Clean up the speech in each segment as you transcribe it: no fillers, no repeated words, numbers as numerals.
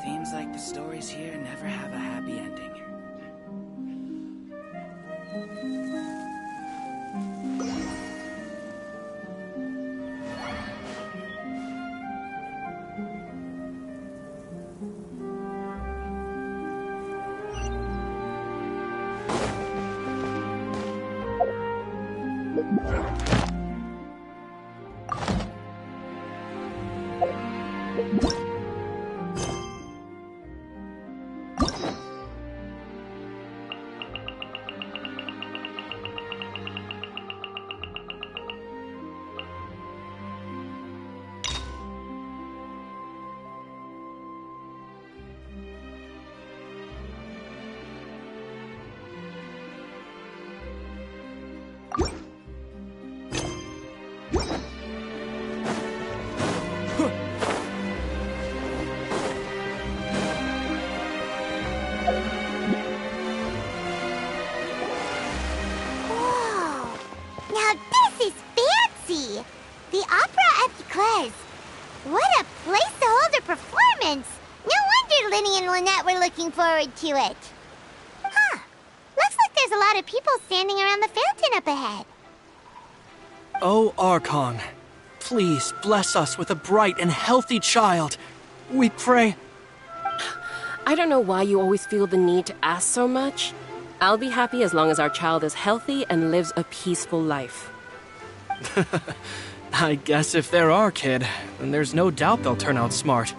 Seems like the stories here never have a happy ending. Forward to it. Huh. Looks like there's a lot of people standing around the fountain up ahead. Oh, Archon, please bless us with a bright and healthy child. We pray. I don't know why you always feel the need to ask so much. I'll be happy as long as our child is healthy and lives a peaceful life. I guess if they're our kid, then there's no doubt they'll turn out smart.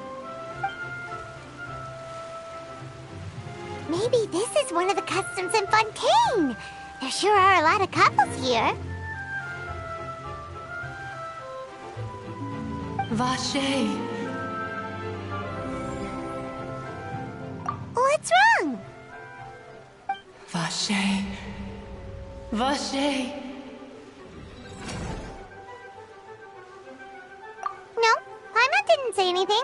Maybe this is one of the customs in Fontaine. There sure are a lot of couples here. Vache. What's wrong? Vache. Vache. No, Paimon didn't say anything.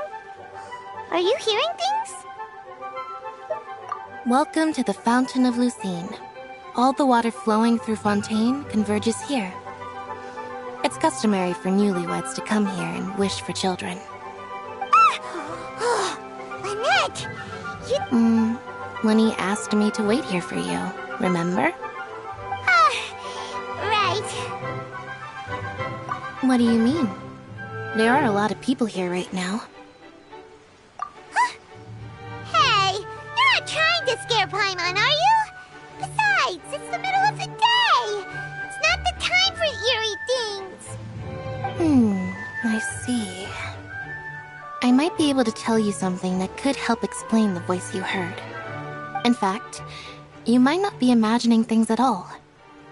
Are you hearing things? Welcome to the Fountain of Lucine. All the water flowing through Fontaine converges here. It's customary for newlyweds to come here and wish for children. Lynette! You... Lenny asked me to wait here for you, remember? Right. What do you mean? There are a lot of people here right now. Hey, you're not trying to scare Paimon, are you? Besides, it's the middle of the day. It's not the time for eerie things. I see. I might be able to tell you something that could help explain the voice you heard. In fact, you might not be imagining things at all.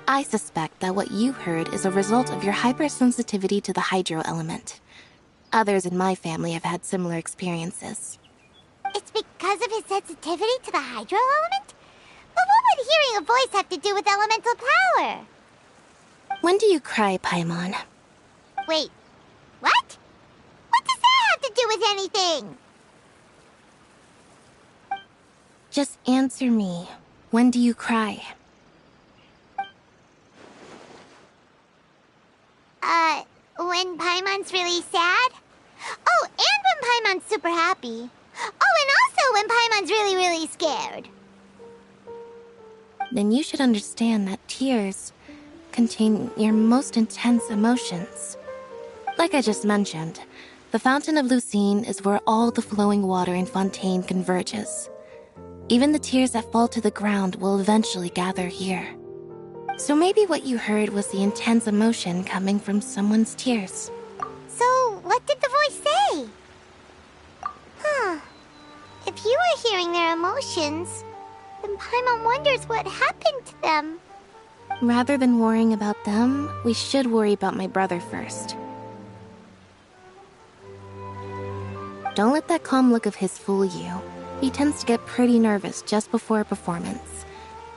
I suspect that what you heard is a result of your hypersensitivity to the hydro element. Others in my family have had similar experiences. It's because of his sensitivity to the hydro element? But what would hearing a voice have to do with elemental power? When do you cry, Paimon? Wait, what? What does that have to do with anything? Just answer me. When do you cry? When Paimon's really sad? Oh, and when Paimon's super happy. Oh, and also when Paimon's really, really scared. Then you should understand that tears contain your most intense emotions. Like I just mentioned, the Fountain of Lucine is where all the flowing water in Fontaine converges. Even the tears that fall to the ground will eventually gather here. So maybe what you heard was the intense emotion coming from someone's tears. So, what did the voice say? If you were hearing their emotions, then Paimon wonders what happened to them. Rather than worrying about them, we should worry about my brother first. Don't let that calm look of his fool you. He tends to get pretty nervous just before a performance.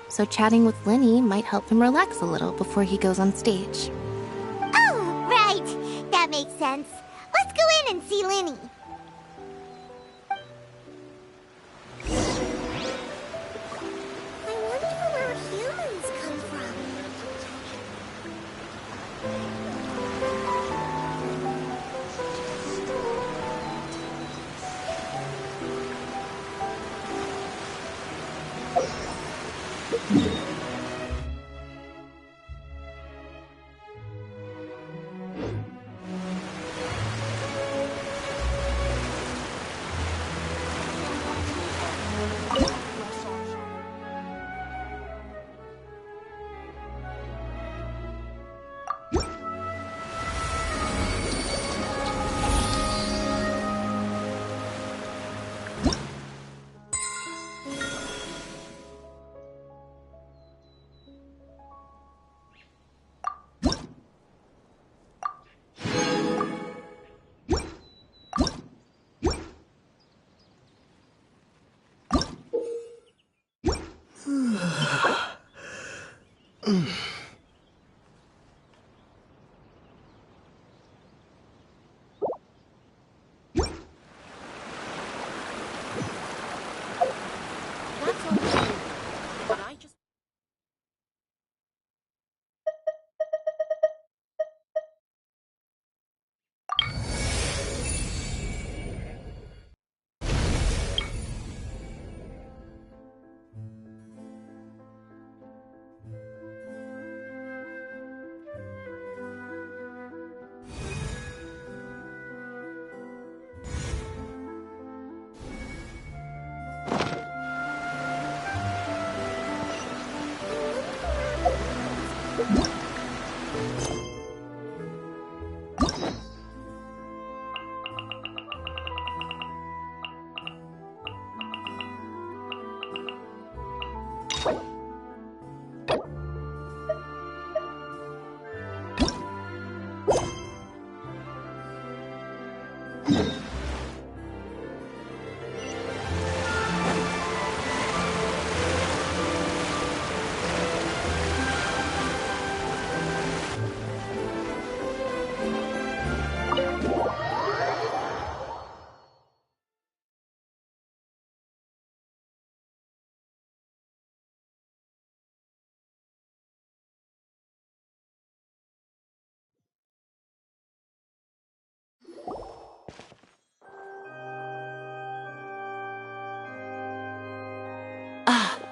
So chatting with Lenny might help him relax a little before he goes on stage. Oh, right. That makes sense. Let's go in and see Lenny. I wonder where humans come from.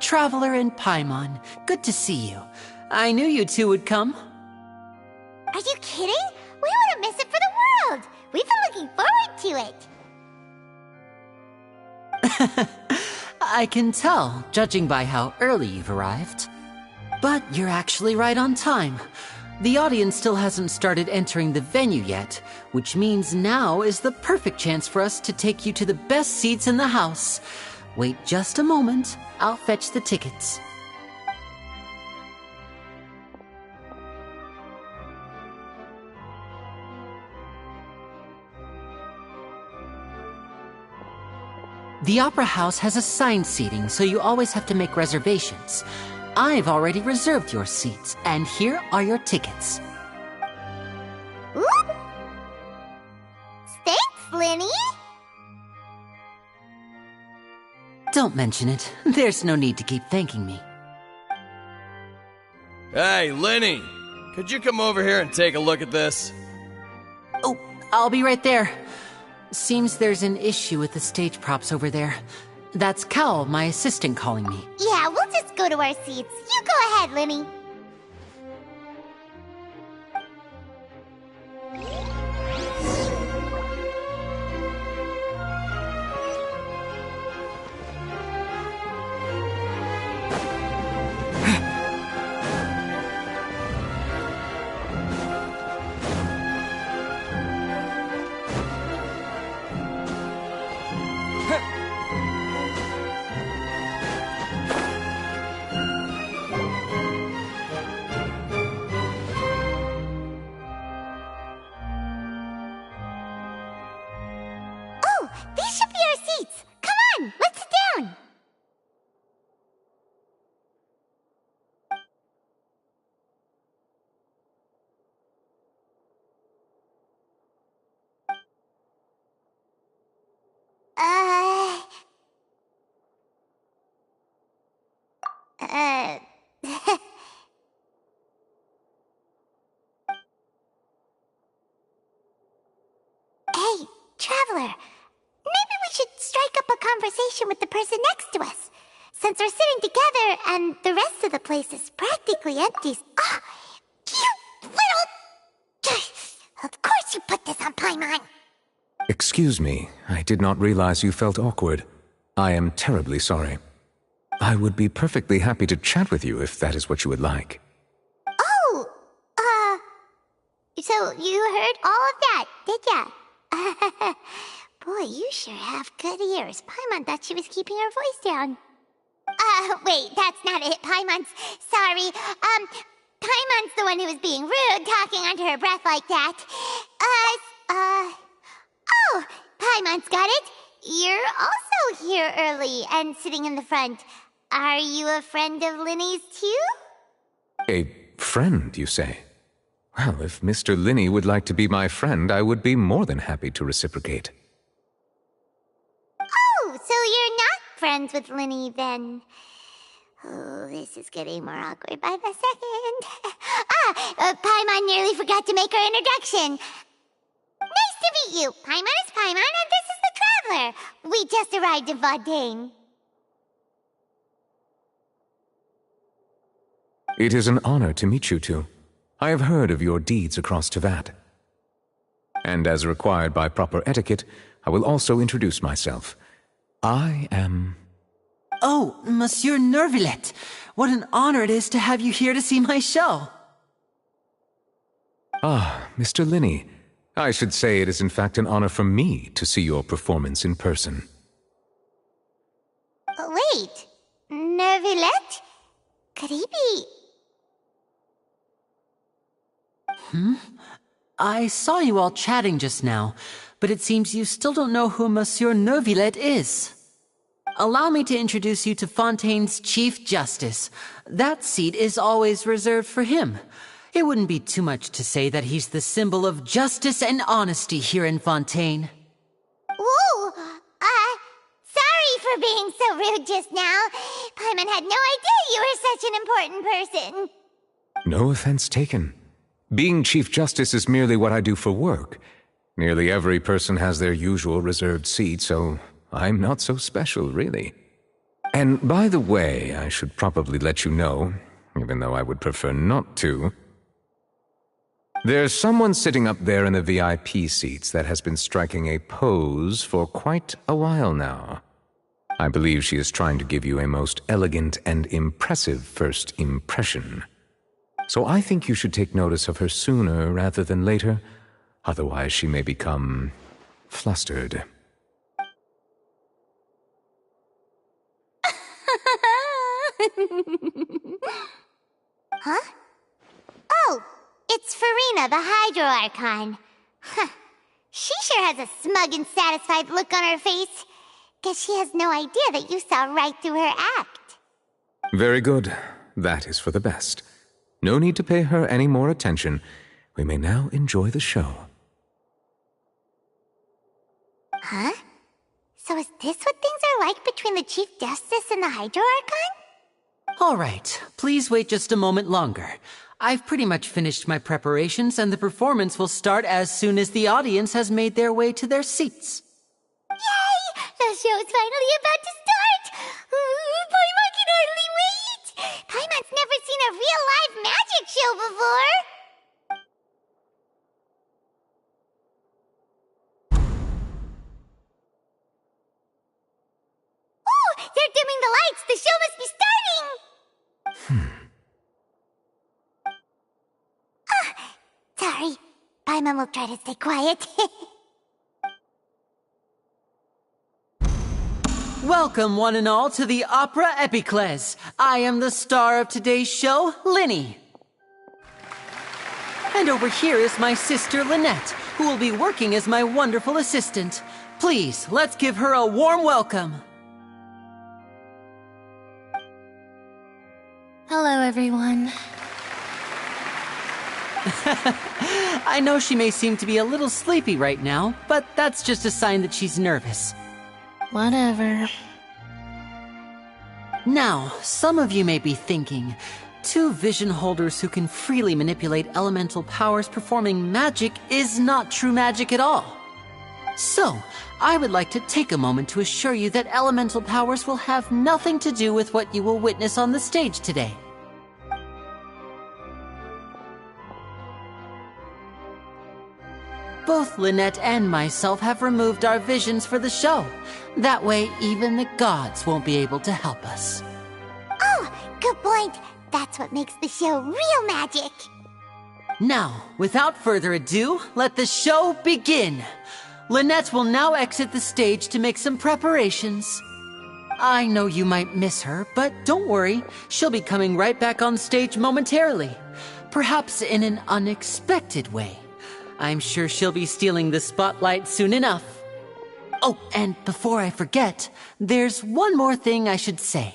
Traveler and Paimon, good to see you. I knew you two would come. Are you kidding? We wouldn't miss it for the world! We've been looking forward to it! I can tell, judging by how early you've arrived. But you're actually right on time. The audience still hasn't started entering the venue yet, which means now is the perfect chance for us to take you to the best seats in the house. Wait just a moment. I'll fetch the tickets. The Opera House has assigned seating, so you always have to make reservations. I've already reserved your seats, and here are your tickets. Ooh. Thanks, Linny! Don't mention it. There's no need to keep thanking me. Hey, Lenny! Could you come over here and take a look at this? Oh, I'll be right there. Seems there's an issue with the stage props over there. That's Cal, my assistant, calling me. Yeah, we'll just go to our seats. You go ahead, Linny. These should be our seats. Come on, let's sit down. Hey, Traveler. Maybe we should strike up a conversation with the person next to us. Since we're sitting together and the rest of the place is practically empty. Ah, you little... Of course you put this on Paimon. Excuse me, I did not realize you felt awkward. I am terribly sorry. I would be perfectly happy to chat with you if that is what you would like. Oh, so you heard all of that, did ya? Boy, you sure have good ears. Paimon thought she was keeping her voice down. Wait, that's not it. Paimon's... Sorry. Paimon's the one who was being rude, talking under her breath like that. Oh, Paimon's got it. You're also here early and sitting in the front. Are you a friend of Linny's too? A friend, you say? Well, if Mr. Linny would like to be my friend, I would be more than happy to reciprocate. Oh, so you're not friends with Linny then? Oh, this is getting more awkward by the second. Paimon nearly forgot to make her introduction. Nice to meet you. Paimon is Paimon, and this is the Traveler. We just arrived in Vaudain. It is an honor to meet you two. I have heard of your deeds across Tevat. And as required by proper etiquette, I will also introduce myself. I am... Oh, Monsieur Nervillet! What an honor it is to have you here to see my show! Ah, Mr. Linny. I should say it is in fact an honor for me to see your performance in person. Wait, Nervillet? Could he be... I saw you all chatting just now, but it seems you still don't know who Monsieur Neuvillette is. Allow me to introduce you to Fontaine's Chief Justice. That seat is always reserved for him. It wouldn't be too much to say that he's the symbol of justice and honesty here in Fontaine. Ooh, sorry for being so rude just now. Paimon had no idea you were such an important person. No offense taken. Being Chief Justice is merely what I do for work. Nearly every person has their usual reserved seat, so I'm not so special, really. And by the way, I should probably let you know, even though I would prefer not to. There's someone sitting up there in the VIP seats that has been striking a pose for quite a while now. I believe she is trying to give you a most elegant and impressive first impression. So I think you should take notice of her sooner rather than later, otherwise she may become flustered. Huh? Oh, it's Farina, the Hydro Archon. Huh. She sure has a smug and satisfied look on her face. Guess she has no idea that you saw right through her act. Very good. That is for the best. No need to pay her any more attention. We may now enjoy the show. Huh? So is this what things are like between the Chief Justice and the Hydro Archon? All right, please wait just a moment longer. I've pretty much finished my preparations, and the performance will start as soon as the audience has made their way to their seats. Yay! The show's finally about to start! Paimon can hardly wait! Paimon's never seen a real live magic show before! Ooh! They're dimming the lights! The show must be starting! Sorry. Paimon will try to stay quiet. Welcome, one and all, to the Opera Epiclese. I am the star of today's show, Linny. And over here is my sister, Lynette, who will be working as my wonderful assistant. Please, let's give her a warm welcome. Hello, everyone. I know she may seem to be a little sleepy right now, but that's just a sign that she's nervous. Whatever. Now, some of you may be thinking, two vision holders who can freely manipulate elemental powers performing magic is not true magic at all. So, I would like to take a moment to assure you that elemental powers will have nothing to do with what you will witness on the stage today. Both Lynette and myself have removed our visions for the show. That way, even the gods won't be able to help us. Oh, good point. That's what makes the show real magic. Now, without further ado, let the show begin. Lynette will now exit the stage to make some preparations. I know you might miss her, but don't worry. She'll be coming right back on stage momentarily. Perhaps in an unexpected way. I'm sure she'll be stealing the spotlight soon enough. Oh, and before I forget, there's one more thing I should say.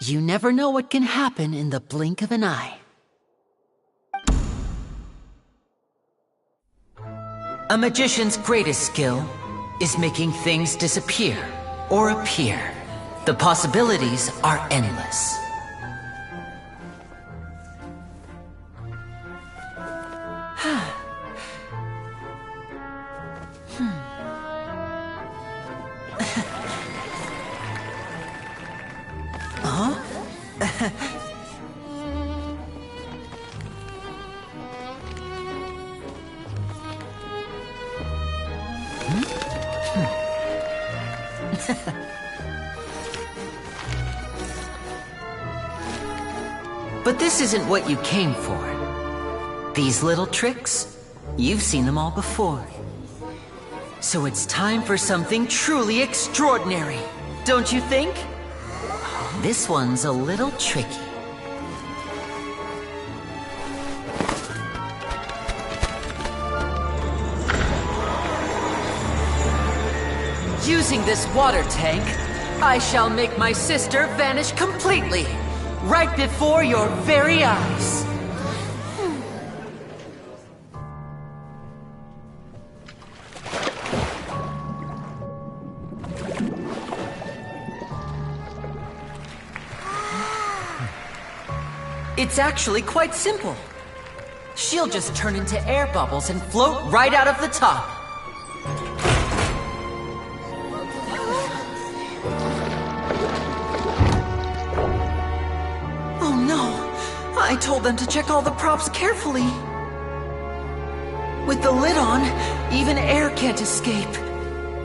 You never know what can happen in the blink of an eye. A magician's greatest skill is making things disappear or appear. The possibilities are endless. But this isn't what you came for. These little tricks, you've seen them all before. So it's time for something truly extraordinary, don't you think? This one's a little tricky. Using this water tank, I shall make my sister vanish completely, right before your very eyes. It's actually quite simple. She'll just turn into air bubbles and float right out of the top. Oh no! I told them to check all the props carefully. With the lid on, even air can't escape.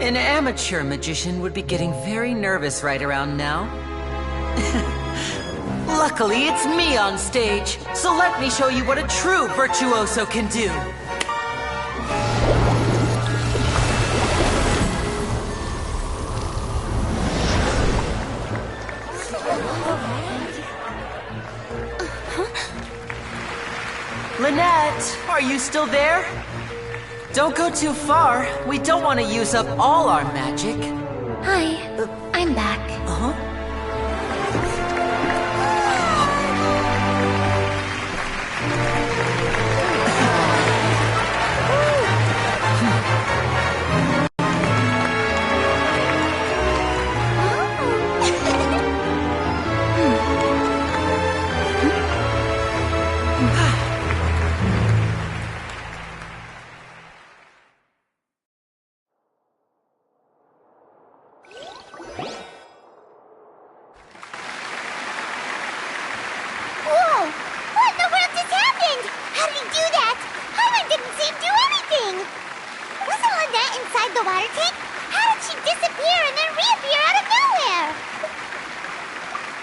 An amateur magician would be getting very nervous right around now. Luckily, it's me on stage, so let me show you what a true virtuoso can do. Lynette, are you still there? Don't go too far. We don't want to use up all our magic. Hi, I'm back. Uh-huh.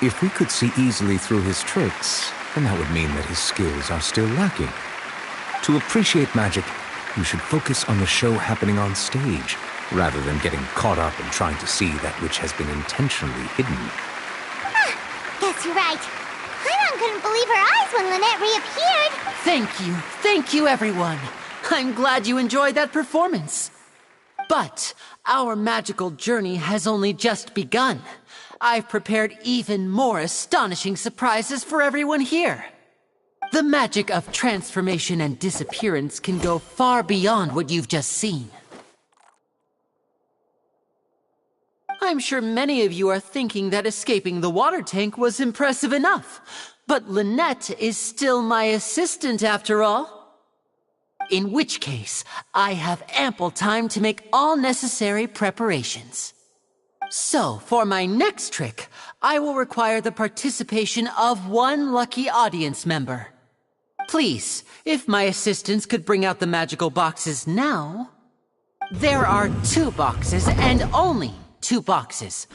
If we could see easily through his tricks, then that would mean that his skills are still lacking. To appreciate magic, you should focus on the show happening on stage, rather than getting caught up in trying to see that which has been intentionally hidden. Guess you're right. Paimon couldn't believe her eyes when Lynette reappeared. Thank you everyone. I'm glad you enjoyed that performance. But our magical journey has only just begun. I've prepared even more astonishing surprises for everyone here. The magic of transformation and disappearance can go far beyond what you've just seen. I'm sure many of you are thinking that escaping the water tank was impressive enough, but Lynette is still my assistant after all. In which case, I have ample time to make all necessary preparations. So, for my next trick, I will require the participation of one lucky audience member. Please, if my assistants could bring out the magical boxes now. There are 2 boxes and only 2 boxes.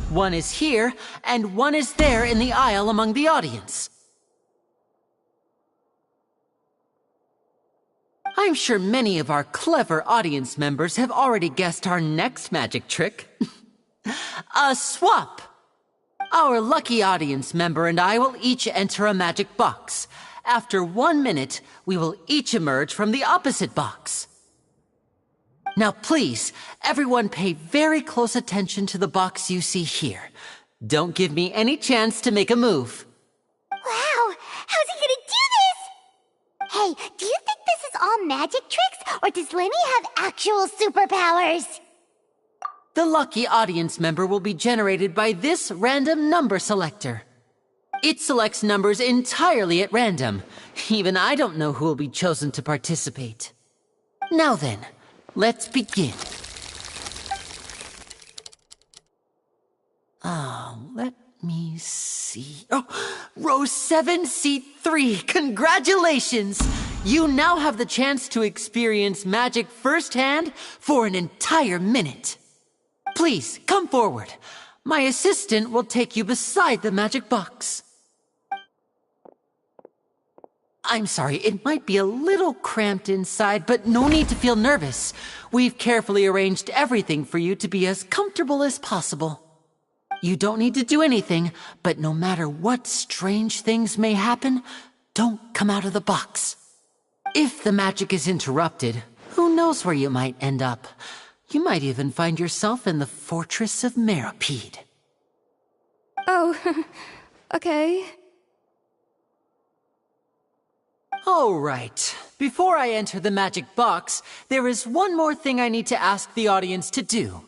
One is here and one is there in the aisle among the audience. I'm sure many of our clever audience members have already guessed our next magic trick. A swap! Our lucky audience member and I will each enter a magic box. After 1 minute, we will each emerge from the opposite box. Now please, everyone pay very close attention to the box you see here. Don't give me any chance to make a move. Wow! How's he gonna do this? Hey, do you think this is all magic tricks, or does Lenny have actual superpowers? The lucky audience member will be generated by this random number selector. It selects numbers entirely at random. Even I don't know who will be chosen to participate. Now then, let's begin. Let me see. Oh, row 7, seat 3. Congratulations! You now have the chance to experience magic firsthand for an entire minute. Please, come forward. My assistant will take you beside the magic box. I'm sorry, it might be a little cramped inside, but no need to feel nervous. We've carefully arranged everything for you to be as comfortable as possible. You don't need to do anything, but no matter what strange things may happen, don't come out of the box. If the magic is interrupted, who knows where you might end up? You might even find yourself in the Fortress of Meropide. Oh, okay. All right. Before I enter the magic box, there is one more thing I need to ask the audience to do.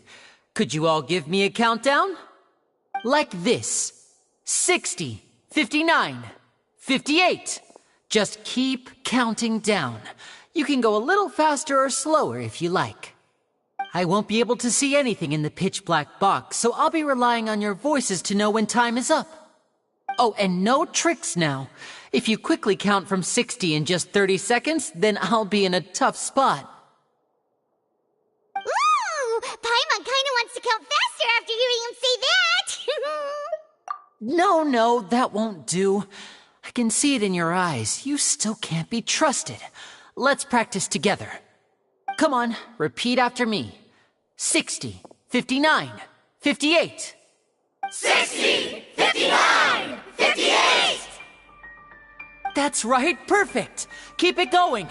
Could you all give me a countdown? Like this. 60, 59, 58. Just keep counting down. You can go a little faster or slower if you like. I won't be able to see anything in the pitch black box, so I'll be relying on your voices to know when time is up. Oh, and no tricks now. If you quickly count from 60 in just 30 seconds, then I'll be in a tough spot. Ooh! Paimon kinda wants to count faster after hearing him say that! No, that won't do. I can see it in your eyes. You still can't be trusted. Let's practice together. Come on, repeat after me. 60, 59, 58. 60! 59! 58! That's right, perfect. Keep it going.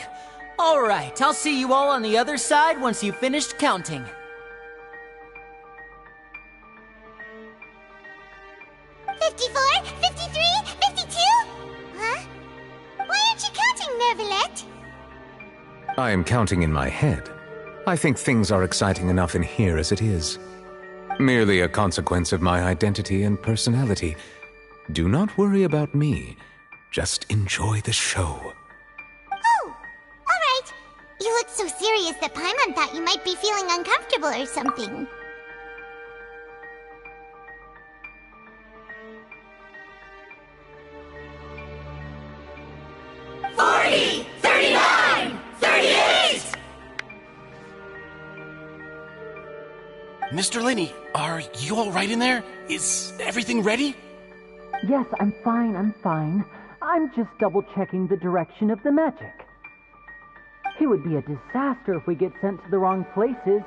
All right, I'll see you all on the other side once you've finished counting. $54, $53, $52? Huh? Why aren't you counting, Nervalet? I am counting in my head. I think things are exciting enough in here as it is. Merely a consequence of my identity and personality. Do not worry about me. Just enjoy the show. Oh, all right. You looked so serious that Paimon thought you might be feeling uncomfortable or something. Mr. Linney, are you all right in there? Is everything ready? Yes, I'm fine. I'm just double-checking the direction of the magic. It would be a disaster if we get sent to the wrong places.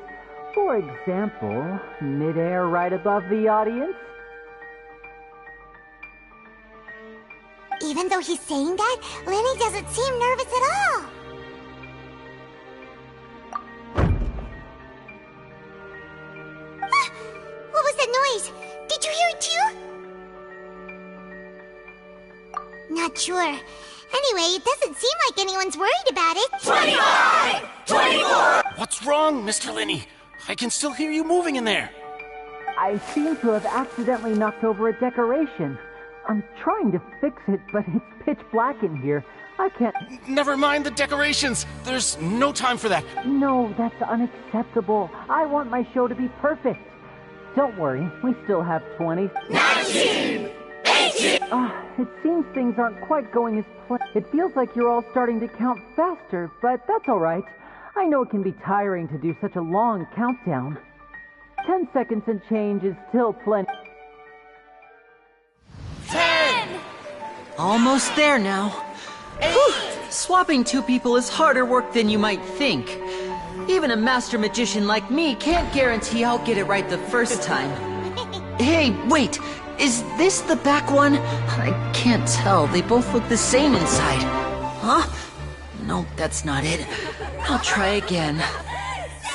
For example, mid-air right above the audience. Even though he's saying that, Lenny doesn't seem nervous at all. Ah, what was that noise? Did you hear it too? Not sure. Anyway, it doesn't seem like anyone's worried about it. 25! 24! What's wrong, Mr. Linney? I can still hear you moving in there. I seem to have accidentally knocked over a decoration. I'm trying to fix it, but it's pitch black in here. I can't... Never mind the decorations. There's no time for that. No, that's unacceptable. I want my show to be perfect. Don't worry, we still have 20. 19! 18! It seems things aren't quite going as planned. It feels like you're all starting to count faster, but that's all right. I know it can be tiring to do such a long countdown. 10 seconds and change is still plenty. 10! Almost there now. 8! Swapping two people is harder work than you might think. Even a master magician like me can't guarantee I'll get it right the first time. Hey, wait! Is this the back one? I can't tell. They both look the same inside. Huh? No, that's not it. I'll try again.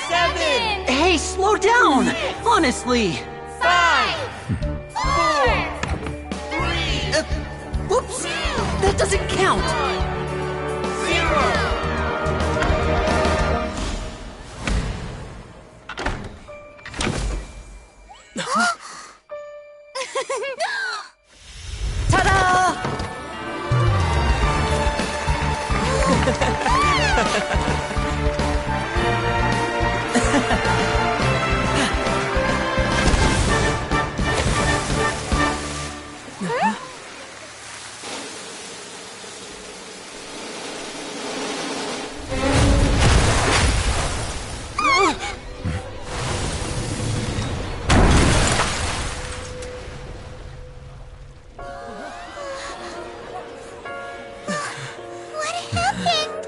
7! Hey, slow down! Honestly! 5! 4! 3! Whoops! That doesn't count! 0! Ta-da! What happened?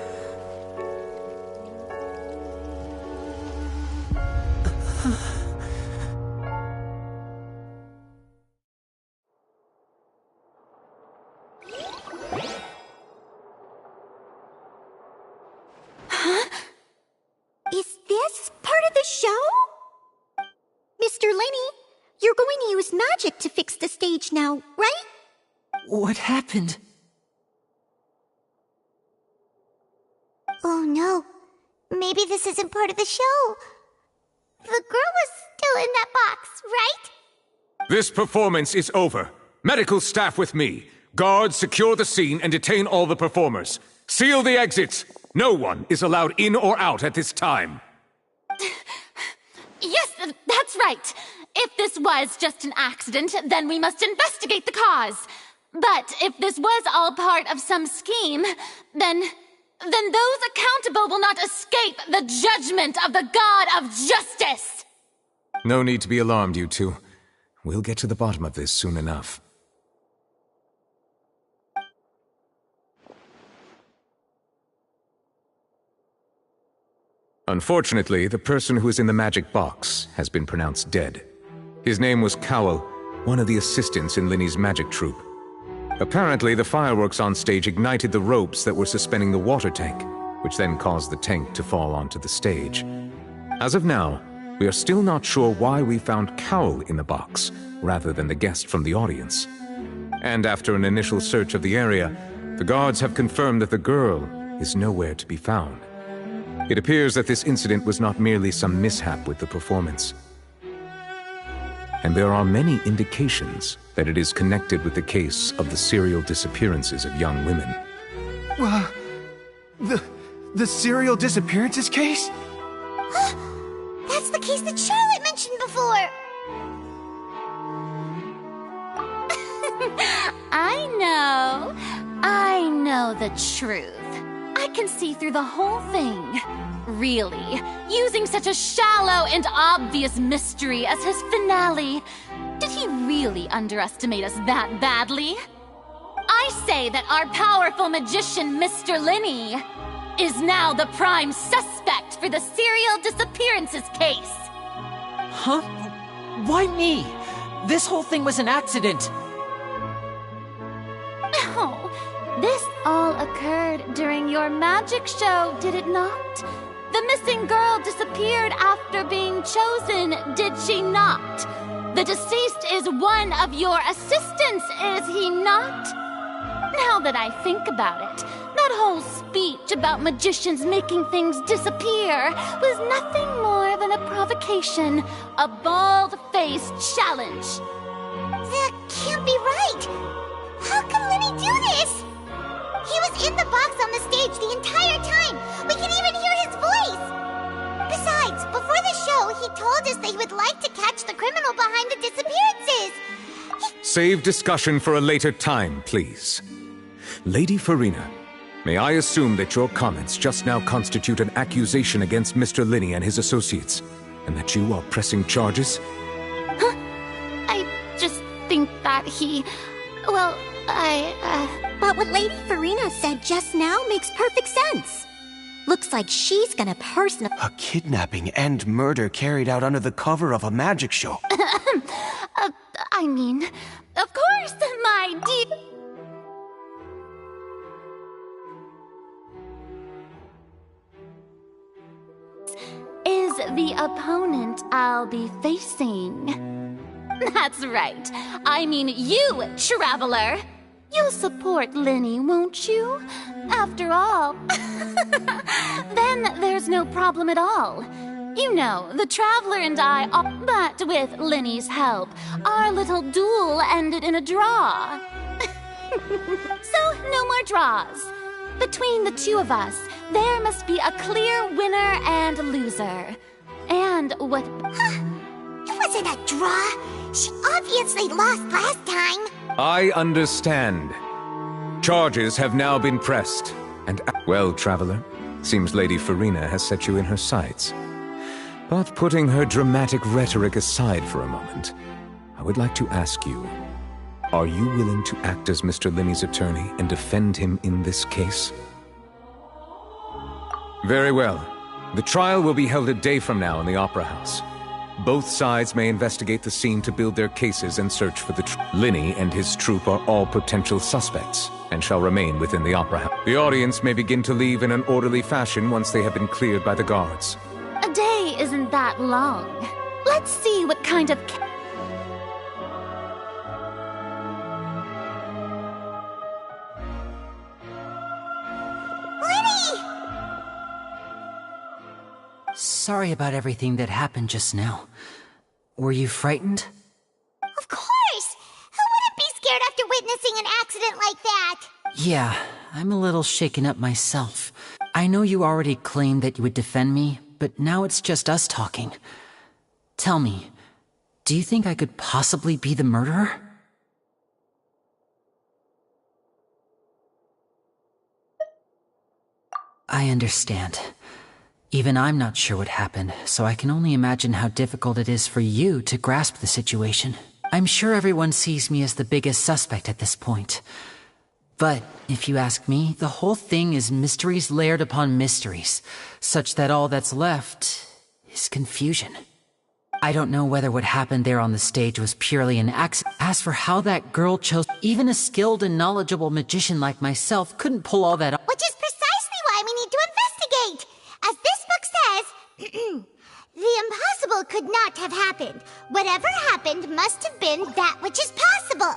Huh? Is this part of the show? use magic to fix the stage now, right? What happened? Oh no. Maybe this isn't part of the show. The girl was still in that box, right? This performance is over. Medical staff with me. Guards, secure the scene and detain all the performers. Seal the exits. No one is allowed in or out at this time. Yes, that's right. If this was just an accident, then we must investigate the cause. But if this was all part of some scheme, then those accountable will not escape the judgment of the God of Justice! No need to be alarmed, you two. We'll get to the bottom of this soon enough. Unfortunately, the person who is in the magic box has been pronounced dead. His name was Cowell, one of the assistants in Linny's magic troupe. Apparently, the fireworks on stage ignited the ropes that were suspending the water tank, which then caused the tank to fall onto the stage. As of now, we are still not sure why we found Cowell in the box, rather than the guest from the audience. And after an initial search of the area, the guards have confirmed that the girl is nowhere to be found. It appears that this incident was not merely some mishap with the performance. And there are many indications that it is connected with the case of the serial disappearances of young women. The serial disappearances case? That's the case that Charlotte mentioned before! I know the truth. I can see through the whole thing. Really, using such a shallow and obvious mystery as his finale. Did he really underestimate us that badly? I say that our powerful magician, Mr. Linny, is now the prime suspect for the serial disappearances case. Huh? Why me? This whole thing was an accident. Oh, this all occurred during your magic show, did it not? The missing girl disappeared after being chosen, did she not? The deceased is one of your assistants, is he not? Now that I think about it, that whole speech about magicians making things disappear was nothing more than a provocation, a bald-faced challenge. That can't be right! How can Linny do this? He was in the box on the stage the entire time! We can even hear his voice! Besides, before the show, he told us that he would like to catch the criminal behind the disappearances! Save discussion for a later time, please. Lady Farina, may I assume that your comments just now constitute an accusation against Mr. Linny and his associates, and that you are pressing charges? Huh? I just think that he... Well, But what Lady Farina said just now makes perfect sense. Looks like she's gonna A kidnapping and murder carried out under the cover of a magic show. I mean, of course, my deep... is the opponent I'll be facing. That's right. I mean you, Traveler. You'll support Linny, won't you? After all, then there's no problem at all. You know, the Traveler and I are... But with Linny's help, our little duel ended in a draw. So, no more draws. Between the two of us, there must be a clear winner and loser. And what... It wasn't a draw. She obviously lost last time. I understand. Charges have now been pressed. And, well, Traveler, seems Lady Farina has set you in her sights. But putting her dramatic rhetoric aside for a moment, I would like to ask you, are you willing to act as Mr. Linny's attorney and defend him in this case? Very well. The trial will be held a day from now in the Opera House. Both sides may investigate the scene to build their cases and search for the Linny and his troupe are all potential suspects and shall remain within the Opera House. The audience may begin to leave in an orderly fashion once they have been cleared by the guards. A day isn't that long. Let's see what kind of... sorry about everything that happened just now. Were you frightened? Of course! Who wouldn't be scared after witnessing an accident like that? Yeah, I'm a little shaken up myself. I know you already claimed that you would defend me, but now it's just us talking. Tell me, do you think I could possibly be the murderer? I understand. Even I'm not sure what happened, so I can only imagine how difficult it is for you to grasp the situation. I'm sure everyone sees me as the biggest suspect at this point. But, if you ask me, the whole thing is mysteries layered upon mysteries, such that all that's left is confusion. I don't know whether what happened there on the stage was purely an accident. As for how that girl chose, even a skilled and knowledgeable magician like myself couldn't pull all that off. Which is precisely why we need to investigate! As this book says, the impossible could not have happened. Whatever happened must have been that which is possible.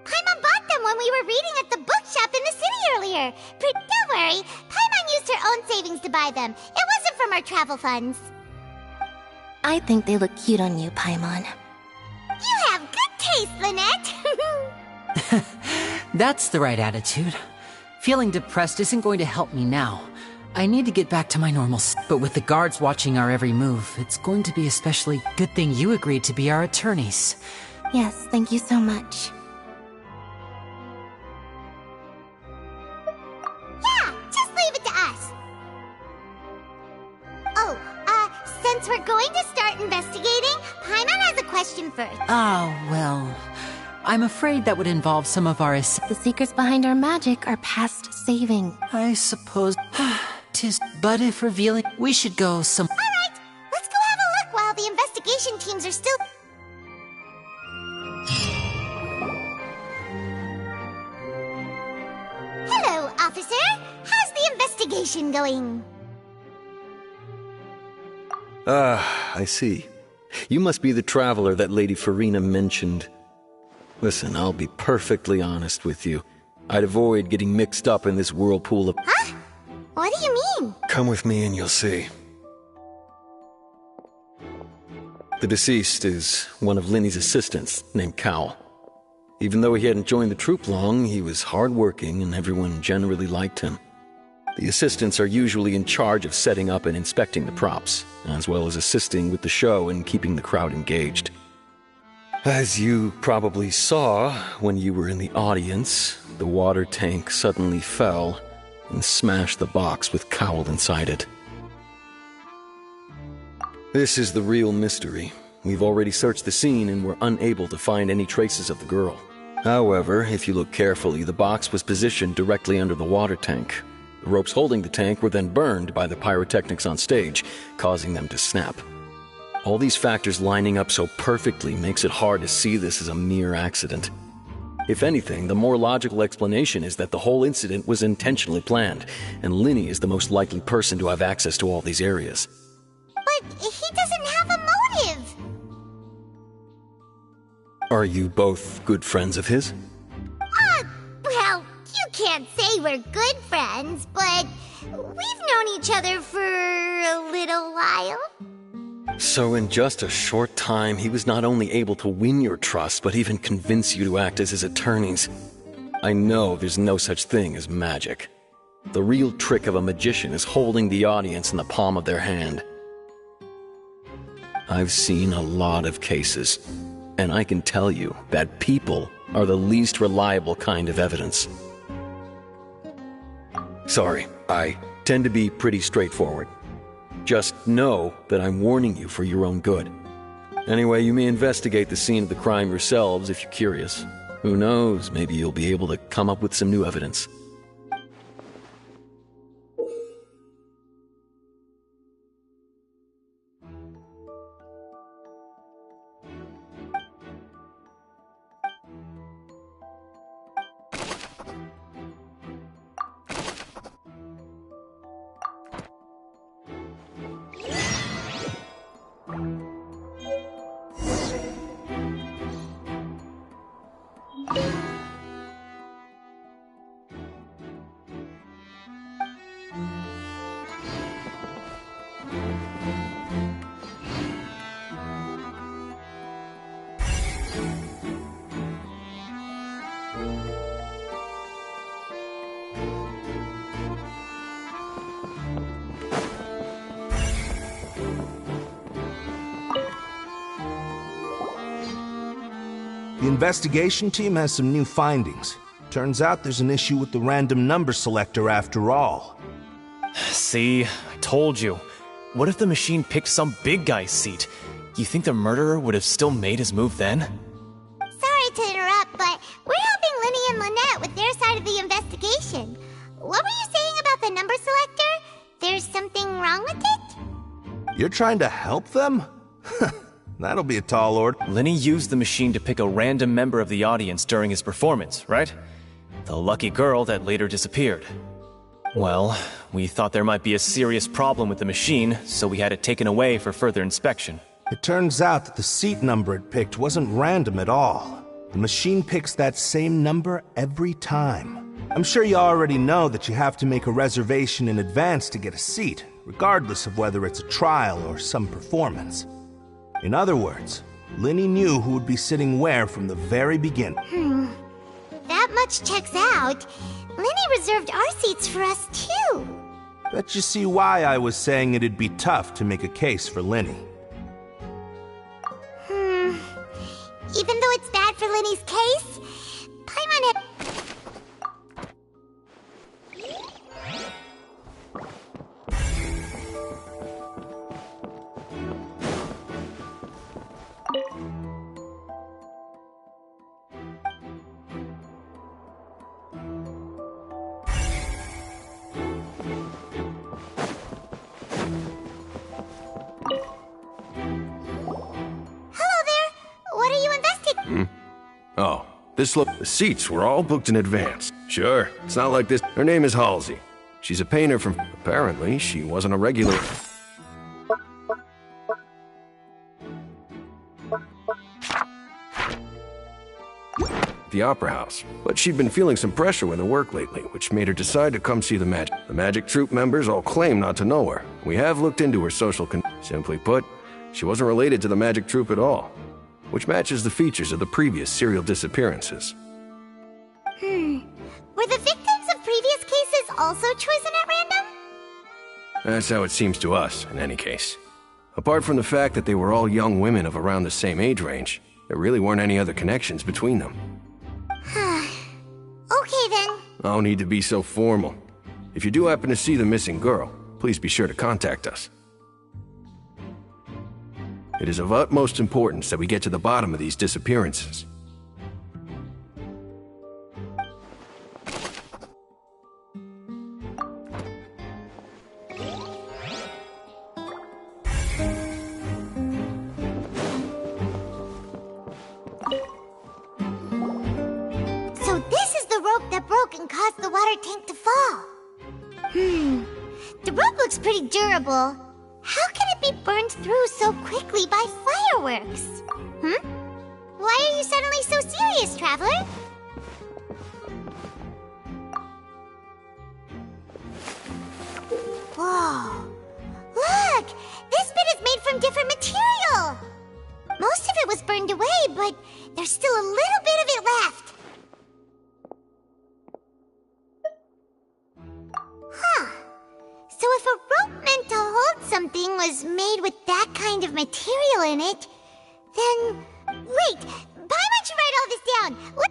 Paimon bought them when we were reading at the bookshop in the city earlier. But don't worry, Paimon used her own savings to buy them. It wasn't from our travel funds. I think they look cute on you, Paimon. You have good taste, Lynette. That's the right attitude. Feeling depressed isn't going to help me now. I need to get back to my normal but with the guards watching our every move, it's going to be especially good thing you agreed to be our attorneys. Yes, thank you so much. Yeah, just leave it to us. Oh, since we're going to start investigating, Paimon has a question first. Oh, well, I'm afraid that would involve some of our The secrets behind our magic are past saving. I suppose 'tis, but if revealing, we should go some. All right, let's go have a look while the investigation teams are still. Hello, officer. How's the investigation going? I see. You must be the traveler that Lady Farina mentioned. Listen, I'll be perfectly honest with you. I'd avoid getting mixed up in this whirlpool of— Huh? What do you mean? Come with me and you'll see. The deceased is one of Linny's assistants, named Cal. Even though he hadn't joined the troupe long, he was hardworking and everyone generally liked him. The assistants are usually in charge of setting up and inspecting the props, as well as assisting with the show and keeping the crowd engaged. As you probably saw when you were in the audience, the water tank suddenly fell and smashed the box with Cowl inside it. This is the real mystery. We've already searched the scene and were unable to find any traces of the girl. However, if you look carefully, the box was positioned directly under the water tank. The ropes holding the tank were then burned by the pyrotechnics on stage, causing them to snap. All these factors lining up so perfectly makes it hard to see this as a mere accident. If anything, the more logical explanation is that the whole incident was intentionally planned, and Linny is the most likely person to have access to all these areas. But he doesn't have a motive. Are you both good friends of his? Well, you can't say we're good friends, but we've known each other for a little while. So in just a short time, he was not only able to win your trust, but even convince you to act as his attorneys. I know there's no such thing as magic. The real trick of a magician is holding the audience in the palm of their hand. I've seen a lot of cases, and I can tell you that people are the least reliable kind of evidence. Sorry, I tend to be pretty straightforward. Just know that I'm warning you for your own good. Anyway, you may investigate the scene of the crime yourselves if you're curious. Who knows, maybe you'll be able to come up with some new evidence. The investigation team has some new findings. Turns out there's an issue with the random number selector after all. See, I told you. What if the machine picked some big guy's seat? You think the murderer would have still made his move then? Sorry to interrupt, but we're helping Linny and Lynette with their side of the investigation. What were you saying about the number selector? There's something wrong with it? You're trying to help them? That'll be a tall order. Linny used the machine to pick a random member of the audience during his performance, right? The lucky girl that later disappeared. Well, we thought there might be a serious problem with the machine, so we had it taken away for further inspection. It turns out that the seat number it picked wasn't random at all. The machine picks that same number every time. I'm sure you already know that you have to make a reservation in advance to get a seat, regardless of whether it's a trial or some performance. In other words, Linny knew who would be sitting where from the very beginning. That much checks out. Linny reserved our seats for us, too. Bet you see why I was saying it'd be tough to make a case for Linny. Even though it's bad for Linny's case, Paimon had... Oh, the seats were all booked in advance. Sure, it's not like this. Her name is Halsey. She's a painter from... Apparently, she wasn't a regular... the Opera House, but she'd been feeling some pressure with her work lately, which made her decide to come see the Magic. The Magic Troupe members all claim not to know her. We have looked into her social Simply put, she wasn't related to the Magic Troupe at all, which matches the features of the previous serial disappearances. Were the victims of previous cases also chosen at random? That's how it seems to us, in any case. Apart from the fact that they were all young women of around the same age range, there really weren't any other connections between them. Okay then. No need to be so formal. If you do happen to see the missing girl, please be sure to contact us. It is of utmost importance that we get to the bottom of these disappearances. So this is the rope that broke and caused the water tank to fall. The rope looks pretty durable. How can it be burned through so quickly by fireworks? Why are you suddenly so serious, Traveler? Whoa. Look! This bit is made from different material! Most of it was burned away, but there's still a little bit of it left. So if a rope meant to hold something was made with that kind of material in it, then... Wait! Paimon should write all this down! What?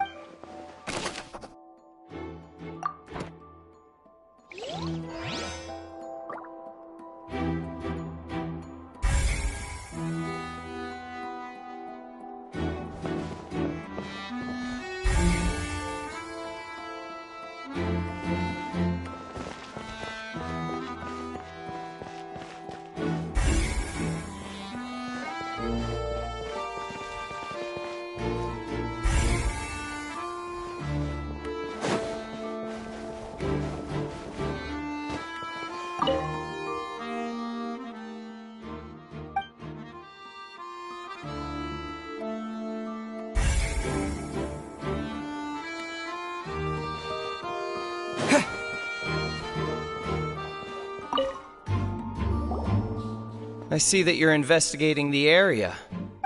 I see that you're investigating the area.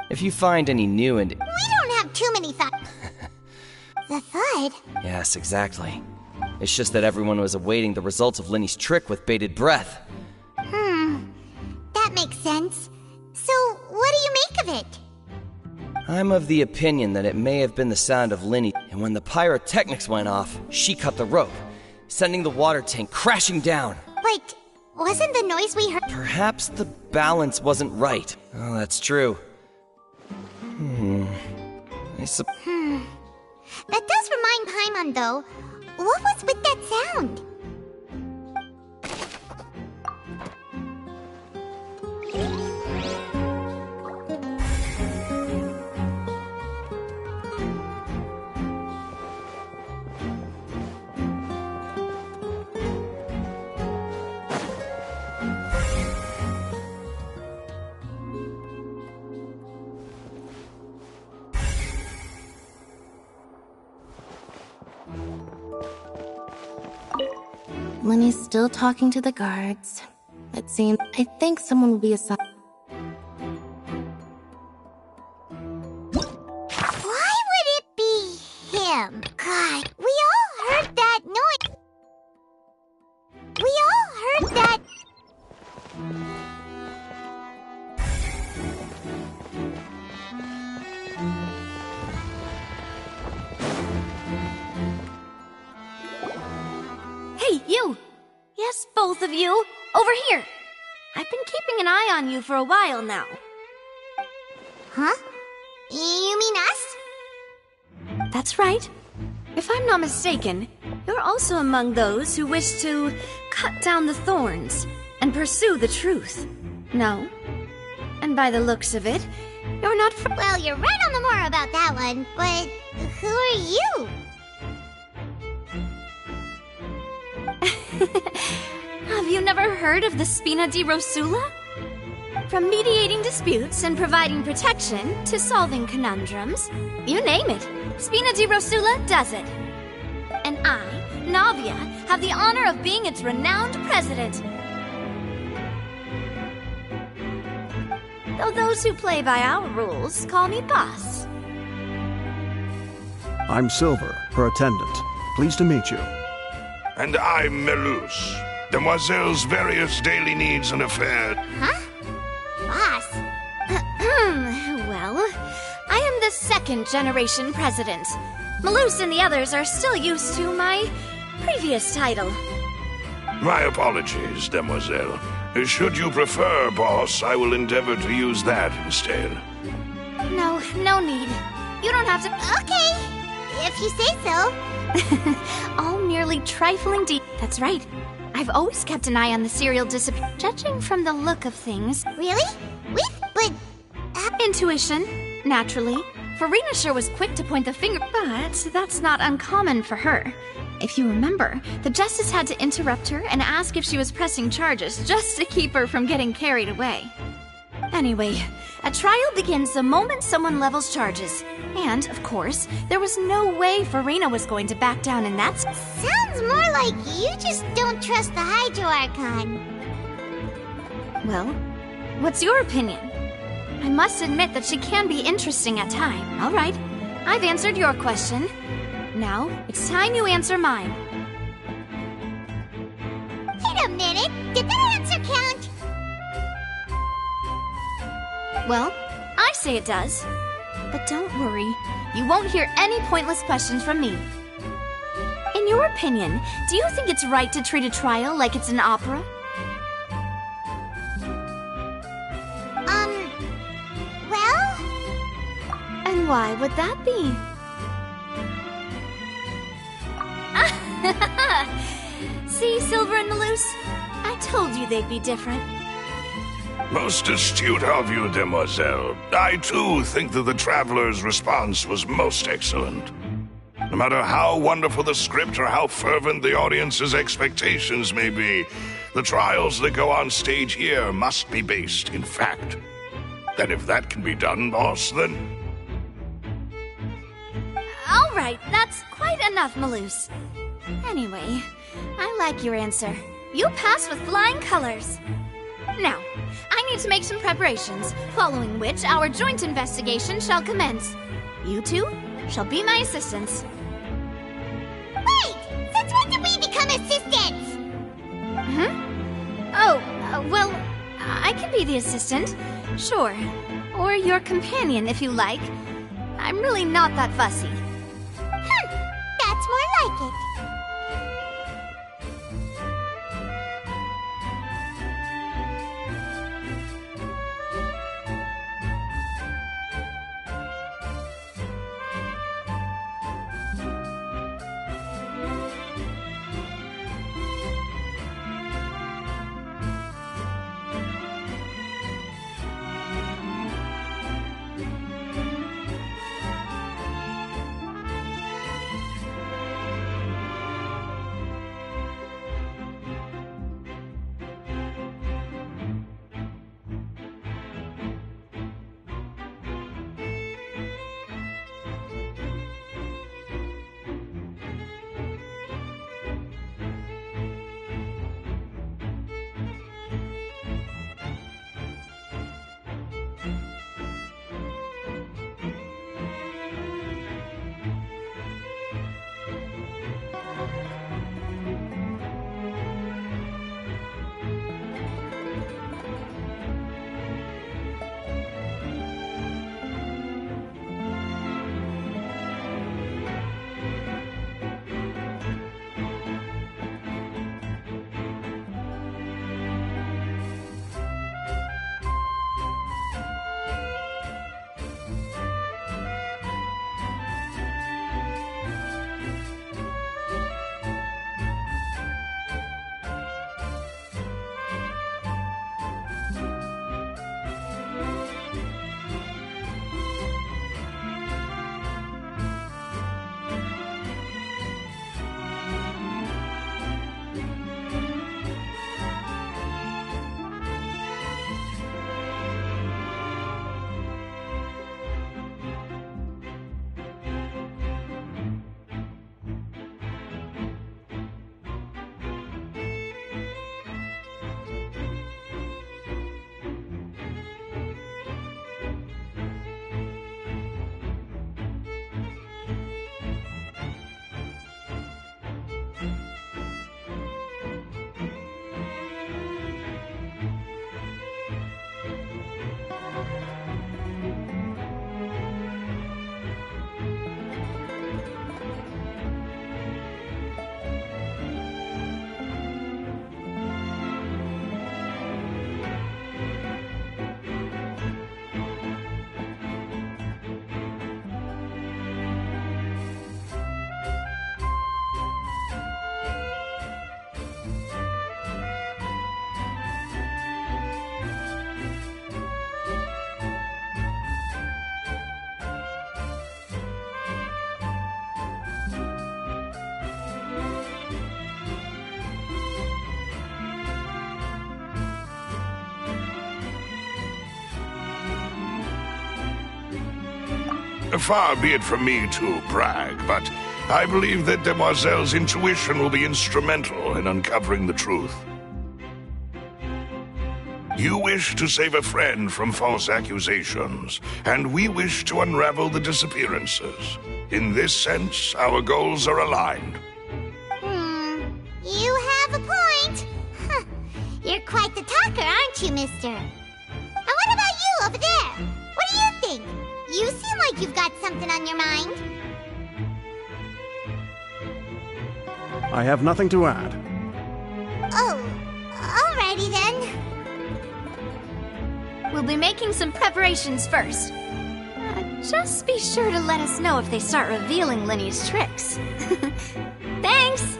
If you find any new and... We don't have too many thoughts. The thud? Yes, exactly. It's just that everyone was awaiting the results of Linny's trick with bated breath. That makes sense. So, what do you make of it? I'm of the opinion that it may have been the sound of Linny, and when the pyrotechnics went off, she cut the rope, sending the water tank crashing down. But wasn't the noise we heard... Perhaps the balance wasn't right. Oh, that's true. That does remind Paimon, though. What was with that sound? Linny's still talking to the guards. It seems... I think someone will be assigned... Why would it be him? God, we all heard that noise. We all heard that... Hey, you! Yes, both of you! Over here! I've been keeping an eye on you for a while now. Huh? You mean us? That's right. If I'm not mistaken, you're also among those who wish to cut down the thorns and pursue the truth. No? And by the looks of it, you're not Well, you're right on the more about that one, but who are you? Have you never heard of the Spina di Rosula? From mediating disputes and providing protection to solving conundrums, you name it, Spina di Rosula does it. And I, Navia, have the honor of being its renowned president. Though those who play by our rules call me boss. I'm Silver, her attendant. Pleased to meet you. And I'm Melus, Demoiselle's various daily needs and affairs. Huh? Boss? Well, I am the second-generation president. Malus and the others are still used to my previous title. My apologies, Demoiselle. Should you prefer, boss, I will endeavor to use that instead. No need. You don't have to... Okay, if you say so. All merely trifling That's right. I've always kept an eye on the serial disappearance. Judging from the look of things... Really? But... Intuition, naturally. Farina sure was quick to point the finger, but that's not uncommon for her. If you remember, the Justice had to interrupt her and ask if she was pressing charges just to keep her from getting carried away. Anyway, a trial begins the moment someone levels charges. And, of course, there was no way Farina was going to back down in that... Sounds more like you just don't trust the Hydro Archon. Well, what's your opinion? I must admit that she can be interesting at times. All right, I've answered your question. Now, it's time you answer mine. Wait a minute! Did that answer count? Well, I say it does. But don't worry, you won't hear any pointless questions from me. In your opinion, do you think it's right to treat a trial like it's an opera? Well? And why would that be? See, Silver and Malus? I told you they'd be different. Most astute of you, Demoiselle. I, too, think that the Traveler's response was most excellent. No matter how wonderful the script or how fervent the audience's expectations may be, the trials that go on stage here must be based in fact. And if that can be done, boss, then... All right, that's quite enough, Malus. Anyway, I like your answer. You passed with flying colors. Now, I need to make some preparations, following which our joint investigation shall commence. You two shall be my assistants. Wait! Since when did we become assistants? Oh, well, I can be the assistant, sure. Or your companion, if you like. I'm really not that fussy. That's more like it. Far be it from me to brag, but I believe that Demoiselle's intuition will be instrumental in uncovering the truth. You wish to save a friend from false accusations, and we wish to unravel the disappearances. In this sense, our goals are aligned. You have a point. Huh. You're quite the talker, aren't you, mister? And what about you over there? What do you think? You seem like you've got something on your mind. I have nothing to add. Oh, alrighty then. We'll be making some preparations first. Just be sure to let us know if they start revealing Linny's tricks. Thanks!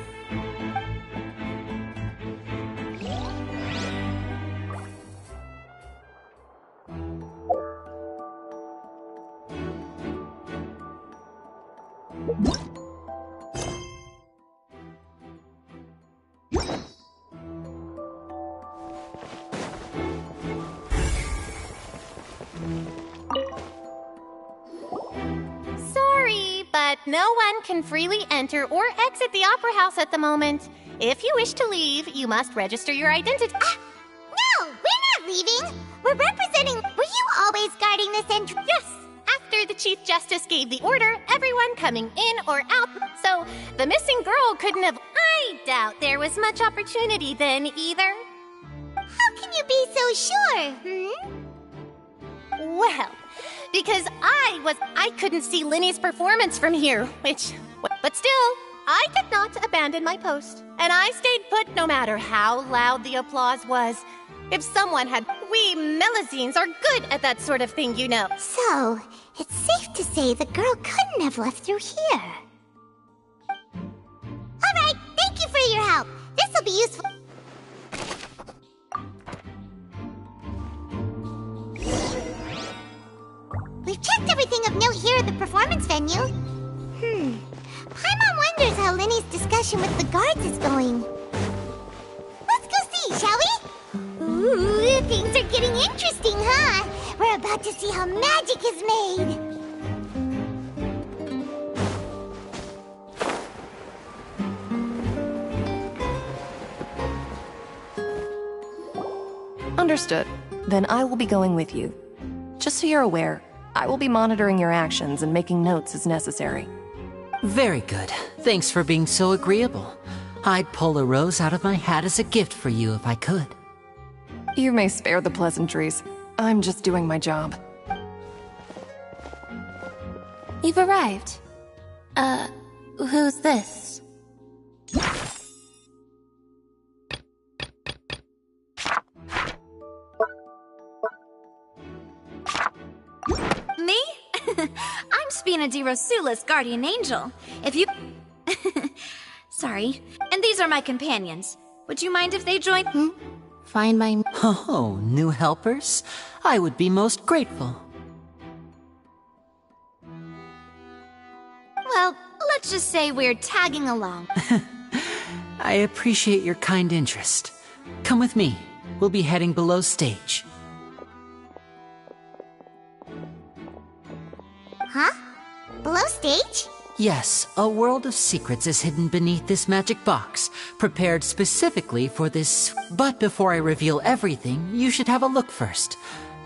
But no one can freely enter or exit the Opera House at the moment. If you wish to leave, you must register your identity. No, we're leaving? We're representing... Were you always guarding this entrance? Yes! After the Chief Justice gave the order, everyone coming in or out, so the missing girl couldn't have... I doubt there was much opportunity then, either. How can you be so sure, Well, because I couldn't see Linny's performance from here, which... But still, I did not abandon my post, and I stayed put no matter how loud the applause was. If someone had... We Melazines are good at that sort of thing, you know. So, it's safe to say the girl couldn't have left through here. Alright, thank you for your help. This'll be useful. We've checked everything of note here at the performance venue. Paimon wonders how Linny's discussion with the guards is going. Let's go see, shall we? Ooh, things are getting interesting, huh? We're about to see how magic is made. Understood. Then I will be going with you. Just so you're aware, I will be monitoring your actions and making notes as necessary. Very good. Thanks for being so agreeable. I'd pull a rose out of my hat as a gift for you if I could. You may spare the pleasantries. I'm just doing my job. You've arrived. Who's this? Me? I'm Spina di Rosula's guardian angel. If you... Sorry. And these are my companions. Would you mind if they join? Fine by me. Oh, new helpers? I would be most grateful. Well, let's just say we're tagging along. I appreciate your kind interest. Come with me. We'll be heading below stage. Huh? Below stage? Yes, a world of secrets is hidden beneath this magic box, prepared specifically for this. But before I reveal everything, you should have a look first.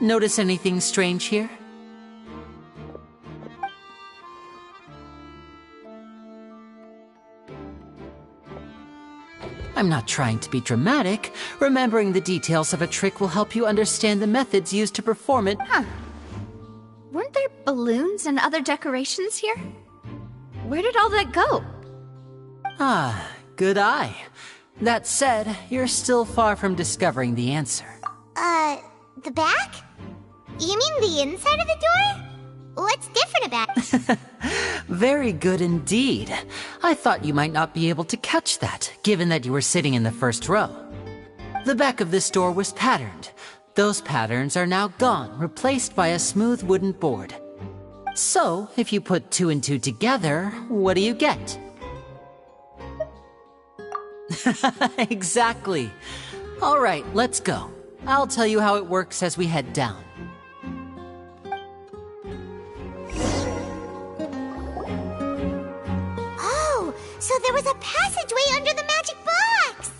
Notice anything strange here? I'm not trying to be dramatic. Remembering the details of a trick will help you understand the methods used to perform it. Huh. Weren't there balloons and other decorations here? Where did all that go? Ah, good eye. That said, you're still far from discovering the answer. The back? You mean the inside of the door? What's different about it? Very good indeed. I thought you might not be able to catch that, given that you were sitting in the first row. The back of this door was patterned. Those patterns are now gone, replaced by a smooth wooden board. So, if you put 2 and 2 together, what do you get? Exactly. All right, let's go. I'll tell you how it works as we head down. Oh, so there was a passageway under the magic box!